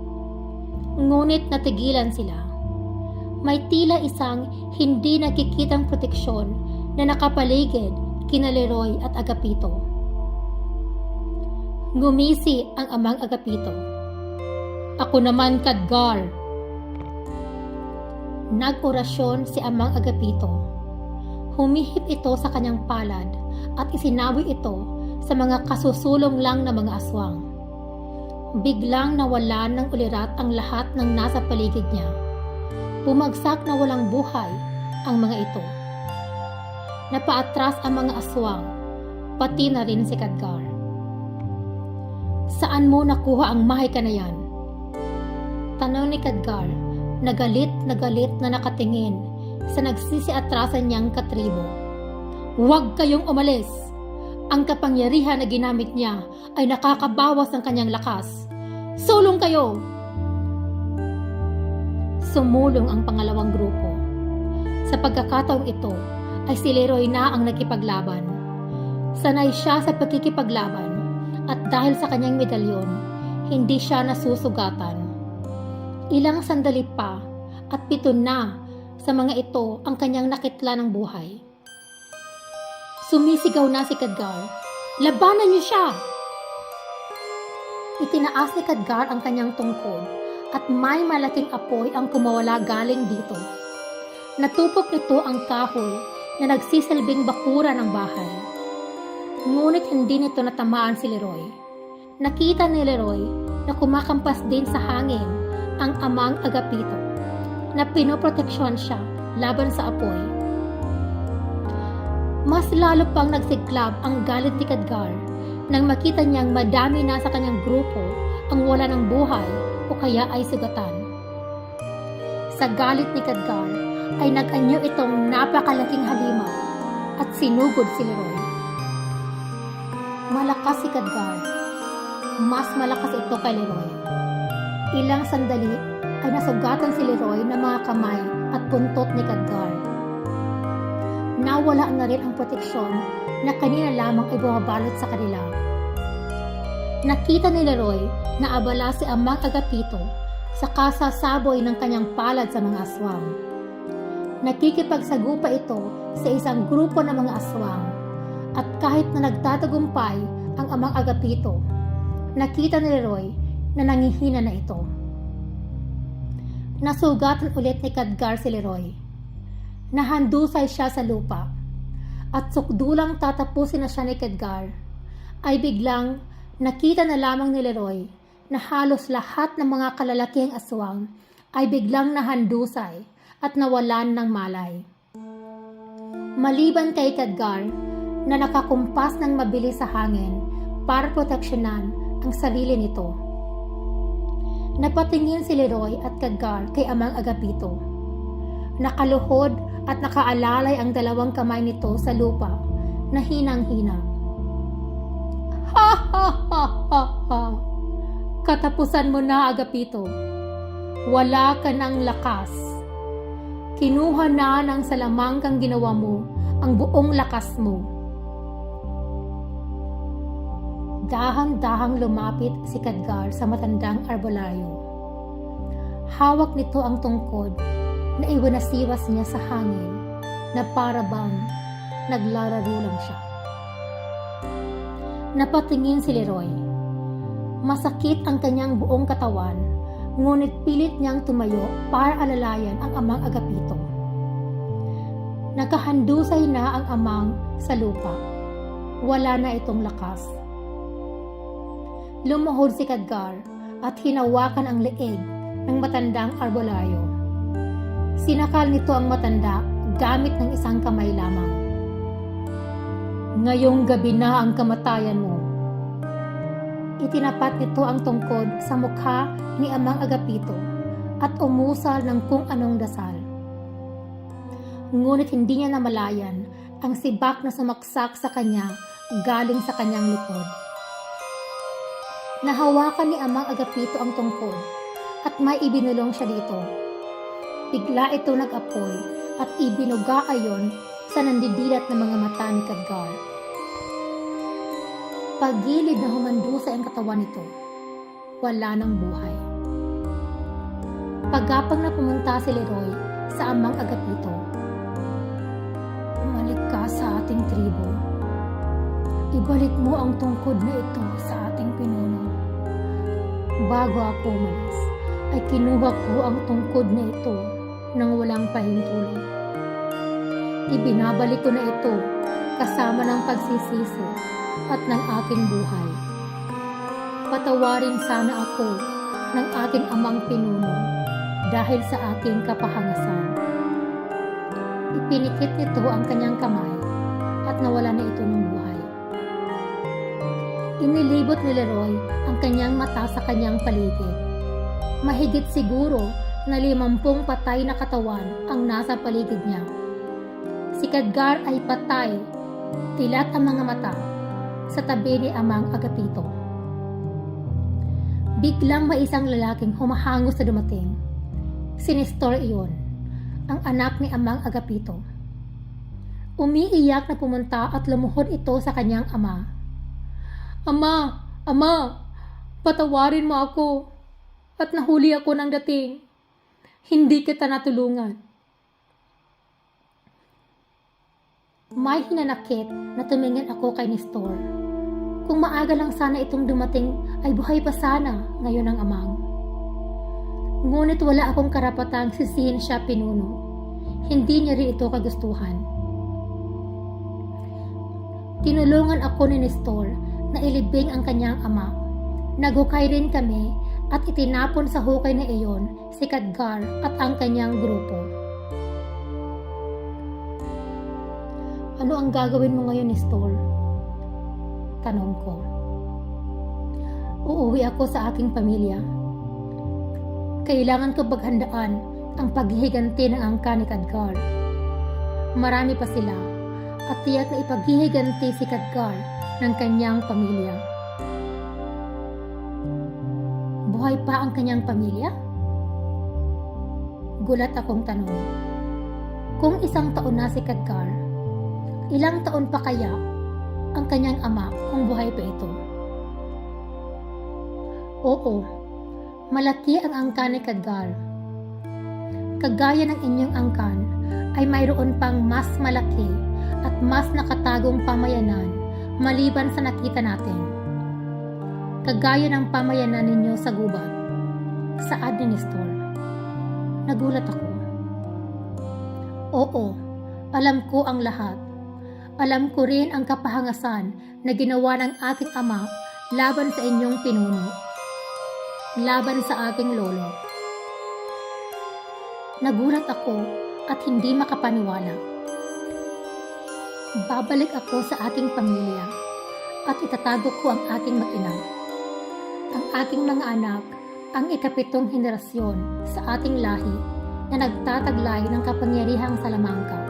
Ngunit natigilan sila. May tila isang hindi nakikitang proteksyon na nakapaligid kina Leroy at Agapito. Ngumisi ang Amang Agapito. Ako naman, Khadgar. Nag-orasyon si Amang Agapito. Humihip ito sa kanyang palad at isinawi ito sa mga kasusulong lang na mga aswang. Biglang nawalan ng ulirat ang lahat ng nasa paligid niya. Bumagsak na walang buhay ang mga ito. Napaatras ang mga aswang, pati na rin si Khadgar. Saan mo nakuha ang mahika na yan? Tanong ni Khadgar, na galit na nakatingin sa nagsisiatrasan niyang katribo. Huwag kayong umalis! Ang kapangyarihan na ginamit niya ay nakakabawas ng kanyang lakas. Sulong kayo! Sumulong ang pangalawang grupo. Sa pagkakataong ito ay si Leroy na ang nakipaglaban. Sanay siya sa pagkikipaglaban at dahil sa kanyang medalyon, hindi siya nasusugatan. Ilang sandali pa at 7 na sa mga ito ang kanyang nakitla ng buhay. Sumisigaw na si Khadgar, "Labanan niyo siya!" Itinaas ni Khadgar ang kanyang tungkod at may malaking apoy ang kumawala galing dito. Natupok nito ang kahoy na nagsisilbing bakura ng bahay. Ngunit hindi nito natamaan si Leroy. Nakita ni Leroy na kumakampas din sa hangin ang amang Agapito, na pinoproteksyon siya laban sa apoy. Mas lalo pang nagsiklab ang galit ni Khadgar nang makita niyang madami na sa kanyang grupo ang wala ng buhay o kaya ay sugatan. Sa galit ni Khadgar ay nag-anyo itong napakalaking halimaw at sinugod si Leroy. Malakas si Khadgar. Mas malakas ito kay Leroy. Ilang sandali ay nasugatan si Leroy ng mga kamay at puntot ni Khadgar. Nawala na rin ang proteksyon na kanina lamang ay bumabalot sa kanila. Nakita ni Leroy na abala si Amang Agapito sa kasasaboy ng kanyang palad sa mga aswang. Nakikipagsagupa ito sa isang grupo ng mga aswang at kahit na nagtatagumpay ang Amang Agapito, nakita ni Leroy na nangihina na ito. Nasugatan ulit ni Khadgar si Leroy. Nahandusay siya sa lupa at sukdulang tatapusin na siya ni Khadgar ay biglang nakita na lamang ni Leroy na halos lahat ng mga kalalakihang aswang ay biglang nahandusay at nawalan ng malay. Maliban kay Khadgar na nakakumpas ng mabilis sa hangin para proteksyonan ang sarili nito. Napatingin si Leroy at Khadgar kay Amang Agapito. Nakaluhod at nakaalalay ang dalawang kamay nito sa lupa na hinang-hina. "Ha ha ha ha ha! Katapusan mo na, Agapito. Wala ka ng lakas. Kinuha na ng salamang kang ginawa mo ang buong lakas mo." Dahang-dahang lumapit si Khadgar sa matandang arbolaryo. Hawak nito ang tungkod na iwanasiwas niya sa hangin na para bang naglararo lang siya. Napatingin si Leroy. Masakit ang kanyang buong katawan, ngunit pilit niyang tumayo para alalayan ang Amang Agapito. Nakahandusay na ang amang sa lupa. Wala na itong lakas. Lumuhod si Khadgar at hinawakan ang leeg ng matandang arbolaryo. Sinakal nito ang matanda gamit ng isang kamay lamang. "Ngayong gabi na ang kamatayan mo." Itinapat nito ang tungkod sa mukha ni Amang Agapito at umusal ng kung anong dasal. Ngunit hindi niya namalayan ang sibak na sumaksak sa kanya galing sa kanyang likod. Nahawakan ni Amang Agapito ang tungkod at may ibinulong siya dito. Bigla ito nag-apoy at ibinuga ayon sa nandidilat na mga mata ni Khadgar. Pagilid na humandusay ang katawan nito. Wala ng buhay. Pagapang na pumunta si Leroy sa Amang Agapito. "Umalik ka sa ating tribo. Ibalik mo ang tungkod na ito sa ating pinuno. Bago ako umalis, ay kinuha ko ang tungkod na ito nang walang pahintulot. Ibinabalik ko na ito kasama ng pagsisisi at ng aking buhay. Patawarin sana ako ng aking amang pinuno dahil sa aking kapahangasan." Ipinikit nito ang kanyang kamay at nawala na ito ng buhay. Inilibot ni Leroy ang kanyang mata sa kanyang paligid. Mahigit siguro na 50 patay na katawan ang nasa paligid niya. Si Khadgar ay patay, tilat ang mga mata, sa tabi ni Amang Agapito. Biglang may isang lalaking humahangos na dumating. Si Nestor iyon, ang anak ni Amang Agapito. Umiiyak na pumunta at lumuhod ito sa kanyang ama. Ama! Ama! Patawarin mo ako at nahuli ako ng dating. Hindi kita natulungan. May hinanakit na tumingin ako kay Nestor. Kung maaga lang sana itong dumating ay buhay pa sana ngayon ang amang. Ngunit wala akong karapatang sisihin siya pinuno. Hindi niya rin ito kagustuhan. Tinulungan ako ni Nestor na ilibing ang kanyang ama. Naghukay rin kami at itinapon sa hukay na iyon si Khadgar at ang kanyang grupo. Ano ang gagawin mo ngayon, Nestor? Tanong ko. Uuwi ako sa aking pamilya. Kailangan ko paghandaan ang paghihiganti ng angka ni Khadgar. Marami pa sila at tiyak na ipaghihiganti si Khadgar ng kanyang pamilya. Buhay pa ang kanyang pamilya? Gulat akong tanong. Kung 1 taon na si Khadgar, ilang taon pa kaya ang kanyang ama kung buhay pa ito? Oo, malaki ang angkan ni Khadgar. Kagaya ng inyong angkan ay mayroon pang mas malaki at mas nakatagong pamayanan maliban sa nakita natin. Kagaya ng pamayanan ninyo sa gubat. Saad ni Nestor. Nagulat ako. Oo, alam ko ang lahat. Alam ko rin ang kapahangasan na ginawa ng aking ama laban sa inyong pinuno. Laban sa aking lolo. Nagulat ako at hindi makapaniwala. Babalik ako sa aking pamilya at itatago ko ang aking mag-ina. Ang aking mga anak ang ika-7 henerasyon sa ating lahi na nagtataglay ng kapangyarihang Salamanca.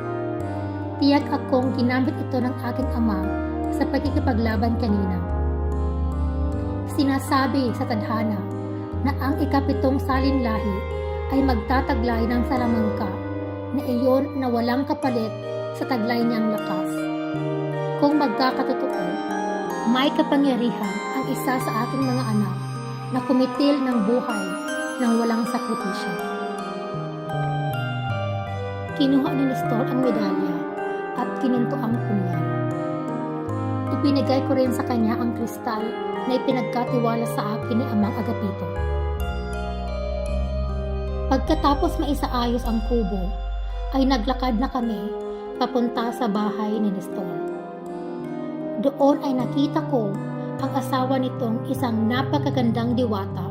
Tiyak akong ginamit ito ng aking ama sa pagkikipaglaban kanina. Sinasabi sa tadhana na ang ika-7 salinlahi ay magtataglay ng Salamanca na iyon na walang kapalit sa taglay niyang lakas. Kung magkakatotoo, may kapangyarihan ang isa sa aking mga anak na kumitil ng buhay ng walang sakripisyo. Kinuha ni Nestor ang medalya at kinintuan ko niya. Ipinigay ko rin sa kanya ang kristal na ipinagkatiwala sa akin ni Amang Agapito. Pagkatapos maisaayos ang kubo, ay naglakad na kami papunta sa bahay ni Nestor. Doon ay nakita ko ang asawa nitong isang napakagandang diwata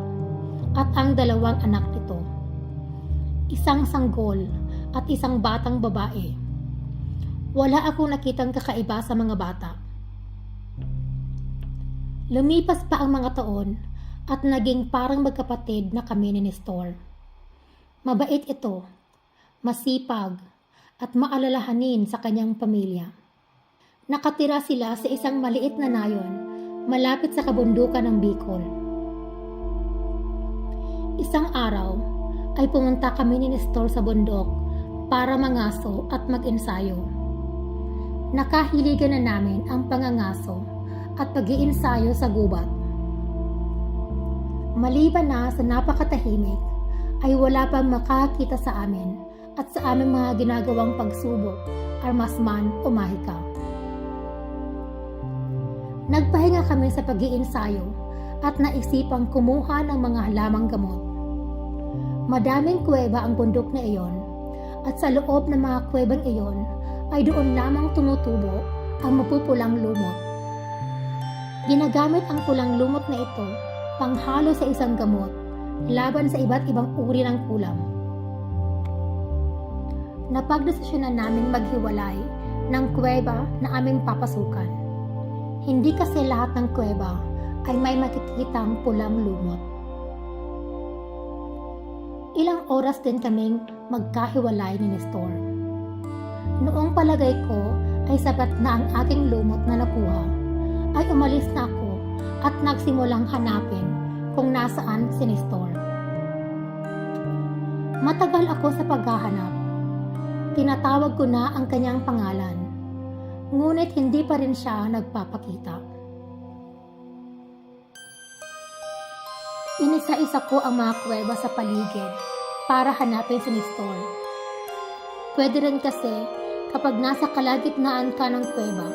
at ang 2 anak nito. Isang sanggol at isang batang babae. Wala akong nakitang kakaiba sa mga bata. Lumipas pa ang mga taon at naging parang magkapatid na kami ni Nestor. Mabait ito, masipag at maalalahanin sa kanyang pamilya. Nakatira sila sa isang maliit na nayon malapit sa kabundukan ng Bicol. Isang araw ay pumunta kami ni Nestor sa bundok para mangaso at mag-ensayo. Nakahiligan na namin ang pangangaso at pag-iensayo sa gubat. Maliban na sa napakatahimik, ay wala pang makakita sa amin at sa aming mga ginagawang pagsubok, armas man o mahika. Nagpahinga kami sa pag-iensayo at naisipang kumuha ng mga halamang gamot. Madaming kuweba ang bundok na iyon at sa loob ng mga kuwebang iyon ay doon lamang tumutubo ang mapupulang lumot. Ginagamit ang pulang lumot na ito panghalo sa isang gamot laban sa iba't ibang uri ng kulam. Napagdesisyonan naming maghiwalay ng kuweba na aming papasukan. Hindi kasi lahat ng kuweba ay may makikitang pulang lumot. Ilang oras din kaming magkahiwalay ni Nestor. Noong palagay ko ay sapat na ang aking lumot na nakuha, ay umalis na ako at nagsimulang hanapin kung nasaan si Nestor. Matagal ako sa paghahanap. Tinatawag ko na ang kanyang pangalan, ngunit hindi pa rin siya nagpapakita. Inisa-isa ko ang mga kuweba sa paligid para hanapin si Nestor. Pwede rin kasi kapag nasa kalagitnaan ka ng kuweba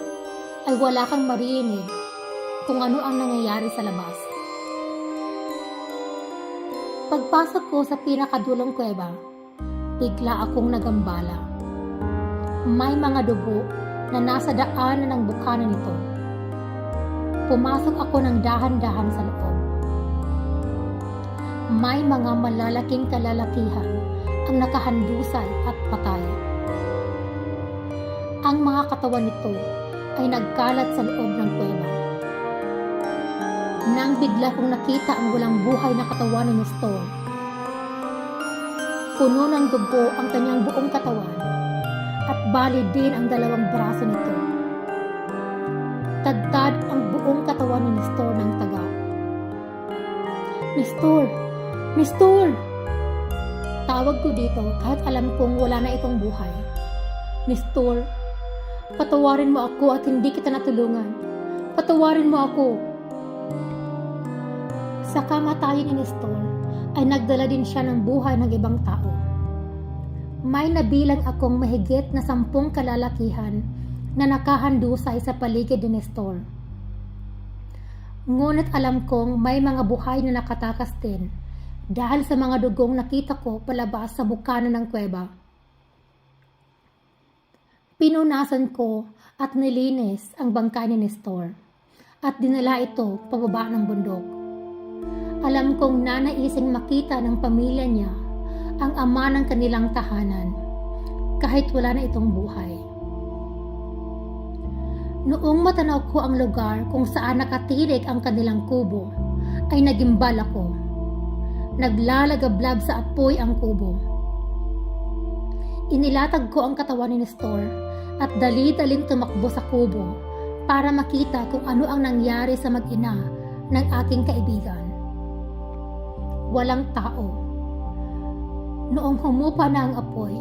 ay wala kang marinig kung ano ang nangyayari sa labas. Pagpasok ko sa pinakadulong kuweba, bigla akong nagambala. May mga dugo na nasa daanan ng bukana nito. Pumasok ako ng dahan-dahan sa loob. May mga malalaking kalalakihan ang nakahandusay at patay. Ang mga katawan nito ay nagkalat sa loob ng kuweba. Nang bigla kong nakita ang walang buhay na katawan ni Nestor, puno ng dugo ang kanyang buong katawan at bali din ang dalawang braso nito. Tadtad ang buong katawan ni Nestor ng taga. Nestor! Nestor! Tawag ko dito kahit alam kong wala na itong buhay. Nestor, patawarin mo ako at hindi kita natulungan. Patawarin mo ako. Sa kamatayan ni Nestor ay nagdala din siya ng buhay ng ibang tao. May nabilang akong mahigit na 10 kalalakihan na nakahandusay sa paligid ni Nestor. Ngunit alam kong may mga buhay na nakatakas din dahil sa mga dugong nakita ko palabas sa bukana ng kuweba. Pinunasan ko at nilinis ang bangkay ni Nestor at dinala ito pababa ng bundok. Alam kong nanaising makita ng pamilya niya ang ama ng kanilang tahanan kahit wala na itong buhay. Noong matanaw ko ang lugar kung saan nakatirik ang kanilang kubo, ay nagimbal ako. Naglalagablab sa apoy ang kubo. Inilatag ko ang katawan ni Nestor at dali-daling tumakbo sa kubo para makita kung ano ang nangyari sa mag-ina ng aking kaibigan. Walang tao. Noong humupa na ang apoy,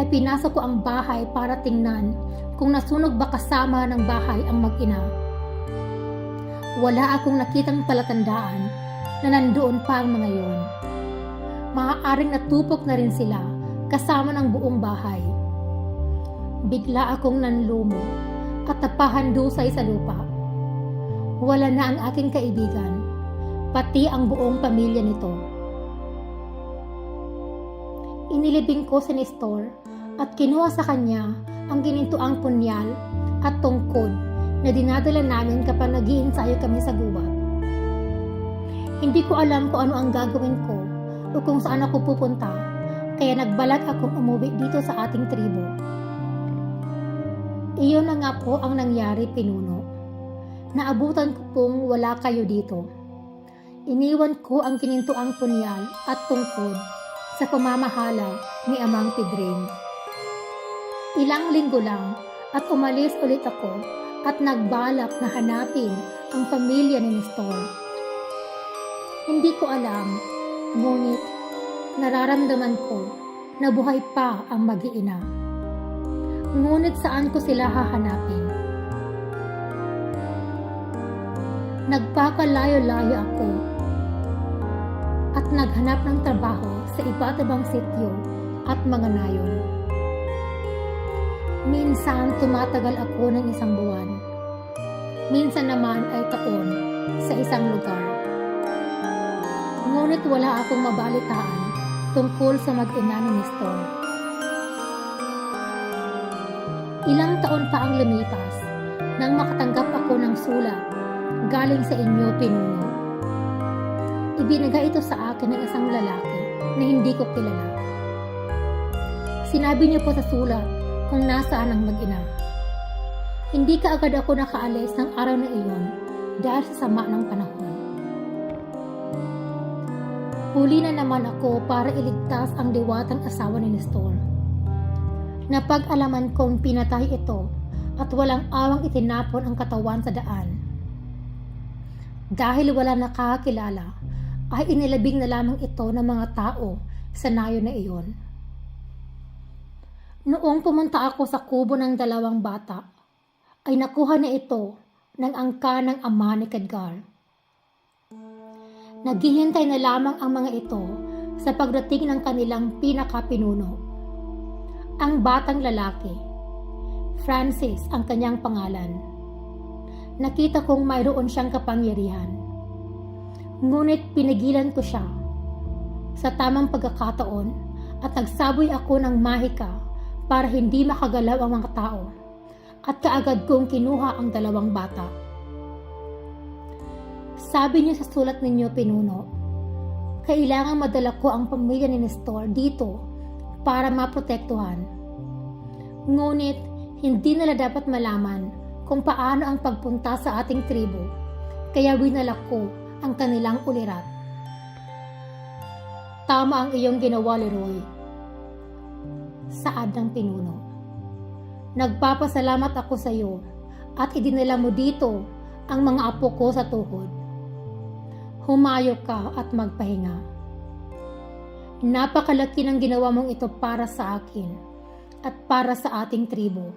ay pinasok ko ang bahay para tingnan kung nasunog ba kasama ng bahay ang mag-ina. Wala akong nakitang palatandaan na nandoon pa ang mga yon. Maaaring natupok na rin sila kasama ng buong bahay. Bigla akong nanlumo at napahandusay sa lupa. Wala na ang aking kaibigan, pati ang buong pamilya nito. Inilibing ko si Nestor at kinuha sa kanya ang ginintuang punyal at tungkod na dinadala namin kapag nag-iinsayo kami sa gubat. Hindi ko alam kung ano ang gagawin ko o kung saan ako pupunta, kaya nagbalak akong umuwi dito sa ating tribo. Iyon na nga po ang nangyari, pinuno. Naabutan ko pong wala kayo dito. Iniwan ko ang kinintuang punyal at tungkod sa pamamahala ni Amang Pedring. Ilang linggo lang at umalis ulit ako at nagbalak na hanapin ang pamilya ni Nestor. Hindi ko alam, ngunit nararamdaman ko na buhay pa ang mag-iina. Ngunit saan ko sila hahanapin? Nagpakalayo-layo ako at naghanap ng trabaho sa iba't ibang sityo at mga nayon. Minsan tumatagal ako ng 1 buwan. Minsan naman ay taon sa isang lugar. Ngunit wala akong mabalitaan tungkol sa mag-ina ni Nestor. Ilang taon pa ang lumipas nang makatanggap ako ng sulat galing sa inyo, pinuno. Ibinigay ito sa akin ng isang lalaki na hindi ko kilala. Sinabi niyo po sa sulat kung nasaan ang mag-ina. Hindi kaagad ako nakaalis ng araw na iyon dahil sa sama ng panahon. Huli na naman ako para iligtas ang diwatang asawa ni Nestor. Napag-alaman kong pinatay ito at walang awang itinapon ang katawan sa daan. Dahil wala nakakilala, ay inilabing na lamang ito ng mga tao sa nayo na iyon. Noong pumunta ako sa kubo ng dalawang bata, ay nakuha na ito ng angka ng ama ni Khadgar. Naghihintay na lamang ang mga ito sa pagdating ng kanilang pinakapinuno. Ang batang lalaki, Francis ang kanyang pangalan. Nakita kong mayroon siyang kapangyarihan. Ngunit pinigilan ko siya. Sa tamang pagkakataon at nagsaboy ako ng mahika para hindi makagalaw ang mga tao at kaagad kong kinuha ang dalawang bata. Sabi niyo sa sulat ninyo, Pinuno, kailangan madala ko ang pamilya ni Nestor dito para maprotektuhan. Ngunit hindi nila dapat malaman kung paano ang pagpunta sa ating tribo, kaya winala ko ang kanilang ulirat. Tama ang iyong ginawa, Leroy. Saad ng pinuno. Nagpapasalamat ako sa iyo at idinala mo dito ang mga apo ko sa tuhod. Humayo ka at magpahinga. Napakalaki ng ginawa mong ito para sa akin at para sa ating tribo.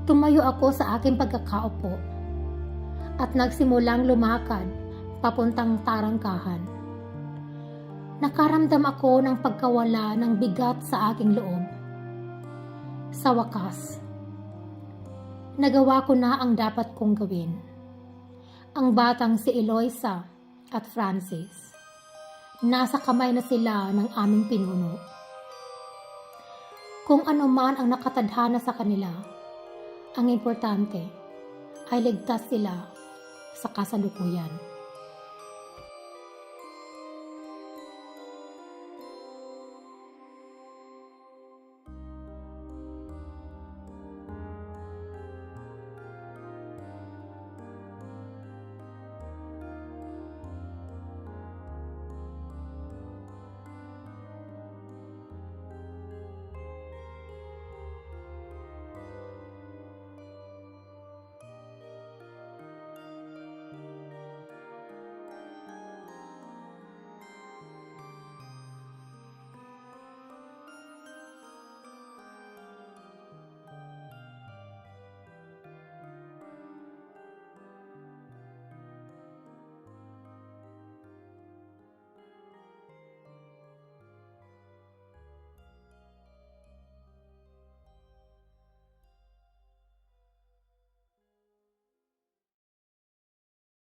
Tumayo ako sa aking pagkakaupo at nagsimulang lumakad papuntang tarangkahan. Nakaramdam ako ng pagkawala ng bigat sa aking loob. Sa wakas, nagawa ko na ang dapat kong gawin. Ang batang si Eloisa at Francis, nasa kamay na sila ng aming pinuno. Kung ano man ang nakatadhana sa kanila, ang importante ay ligtas sila sa kasalukuyan.